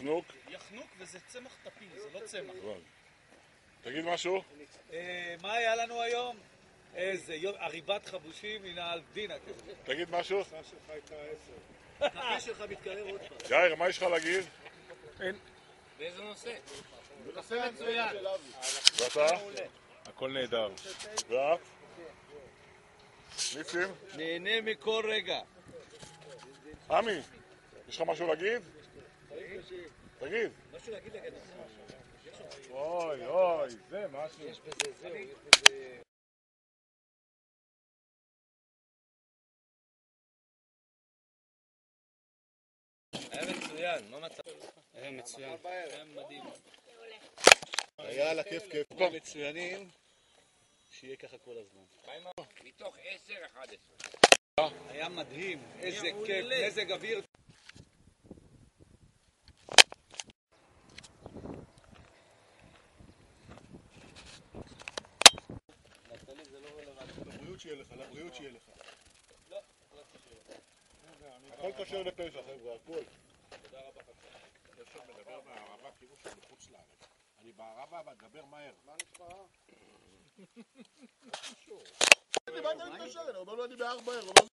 יחנוק? יחנוק וזה צמח טפיל, זה לא צמח. תגיד משהו? מה היה לנו היום? איזה עריבת חבושים מן האלבדינה כזה. תגיד משהו? הקפה שלך הייתה 10. הקפה שלך מתקרר עוד פעם. יאיר, מה יש לך להגיד? באיזה נושא? נושא מצוין. ואתה? הכל נהדר. ואת? ניסים? נהנה מכל רגע. עמי, יש לך משהו להגיד? תגיד. משהו להגיד לגדול. אוי, אוי, זה משהו. יש בזה זהו, יש בזה... היה מצוין, מה מצב? היה מצוין. היה מדהים. יאללה, כיף כיף. מצוינים, שיהיה ככה כל הזמן. מתוך 10, 11. היה מדהים, איזה כיף, מזג אוויר. לבריאות שיהיה לך, לבריאות שיהיה לך. לא, הכל כשר לפסח, חבר'ה, הכל. תודה רבה חצי. אני עכשיו מדבר בערבה כאילו שהוא מחוץ לארץ. אני בערבה אבל מדבר מהר. מה נשמע? דיברת להתקשר, הוא אומר לו אני ב4 ערב.